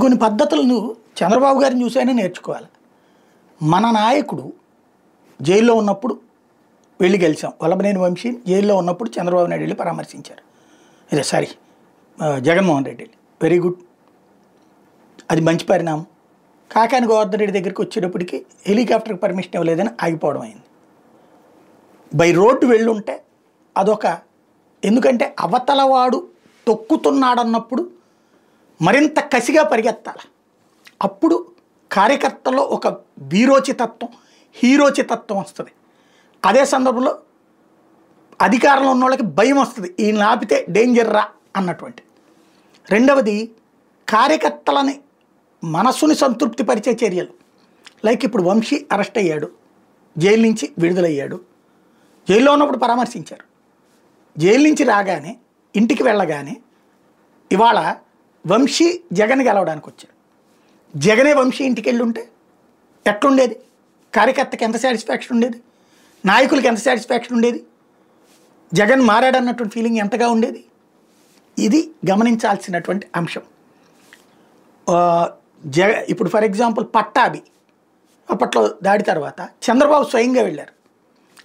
కొన్ని పద్ధతులను చంద్రబాబు గారిని చూసైనా నేర్చుకోవాలి. మన నాయకుడు జైల్లో ఉన్నప్పుడు వెళ్ళి గెలిచాం. వల్లభనేని వంశీ జైల్లో ఉన్నప్పుడు చంద్రబాబు నాయుడు వెళ్ళి పరామర్శించారు. సారీ, జగన్మోహన్ రెడ్డి వెళ్ళి. వెరీ గుడ్, అది మంచి పరిణామం. కాకాని గోవర్ధన్ రెడ్డి దగ్గరికి వచ్చేటప్పటికి హెలికాప్టర్కి పర్మిషన్ ఇవ్వలేదని ఆగిపోవడం అయింది. బై రోడ్డు వెళ్ళుంటే అదొక, ఎందుకంటే అవతలవాడు తొక్కుతున్నాడన్నప్పుడు మరింత కసిగా పరిగెత్తాలి. అప్పుడు కార్యకర్తల్లో ఒక వీరోచితత్వం, హీరోచితత్వం వస్తుంది. అదే సందర్భంలో అధికారంలో ఉన్న వాళ్ళకి భయం వస్తుంది, ఈయన ఆపితే డేంజర్ రా అన్నటువంటి. రెండవది, కార్యకర్తలని మనస్సుని సంతృప్తిపరిచే చర్యలు. లైక్ ఇప్పుడు వంశీ అరెస్ట్ అయ్యాడు, జైలు నుంచి విడుదలయ్యాడు. జైల్లో ఉన్నప్పుడు పరామర్శించారు. జైలు నుంచి రాగానే ఇంటికి వెళ్ళగానే ఇవాళ వంశీ జగన్ గెలవడానికి వచ్చాడు. జగనే వంశీ ఇంటికి వెళ్ళి ఉంటే ఎట్లుండేది? కార్యకర్తకి ఎంత సాటిస్ఫాక్షన్ ఉండేది? నాయకులకి ఎంత సాటిస్ఫాక్షన్ ఉండేది? జగన్ మారాడన్నటువంటి ఫీలింగ్ ఎంతగా ఉండేది? ఇది గమనించాల్సినటువంటి అంశం. ఇప్పుడు ఫర్ ఎగ్జాంపుల్ పట్టాభి అప్పట్లో దాడి తర్వాత చంద్రబాబు స్వయంగా వెళ్ళారు.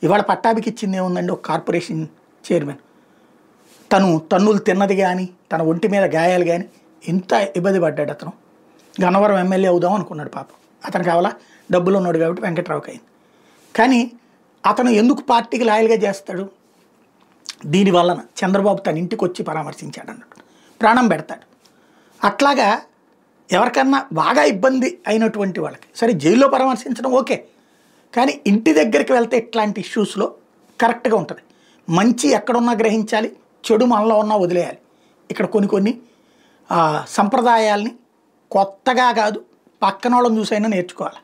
ఇవాళ పట్టాభికి ఇచ్చింది ఏముందండి? ఒక కార్పొరేషన్ చైర్మన్. తను తన్నులు తిన్నది కానీ, తన ఒంటి మీద గాయాలు కానీ, ఎంత ఇబ్బంది పడ్డాడు అతను. గన్నవరం ఎమ్మెల్యే అవుదాం అనుకున్నాడు పాపం. అతను కావాలా, డబ్బులు ఉన్నాడు కాబట్టి వెంకట్రావుకి అయింది. కానీ అతను ఎందుకు పార్టీకి లాయల్గా చేస్తాడు? దీనివలన చంద్రబాబు తన ఇంటికి వచ్చి పరామర్శించాడు అన్నట్టు ప్రాణం పెడతాడు. అట్లాగా ఎవరికన్నా బాగా ఇబ్బంది అయినటువంటి వాళ్ళకి సరే జైల్లో పరామర్శించడం ఓకే, కానీ ఇంటి దగ్గరికి వెళ్తే ఇట్లాంటి ఇష్యూస్లో కరెక్ట్గా ఉంటుంది. మంచి ఎక్కడున్నా గ్రహించాలి, చెడు మనలో ఉన్నా వదిలేయాలి. ఇక్కడ కొన్ని సంప్రదాయాల్ని కొత్తగా కాదు, పక్కన వాళ్ళని చూసైనా నేర్చుకోవాలి.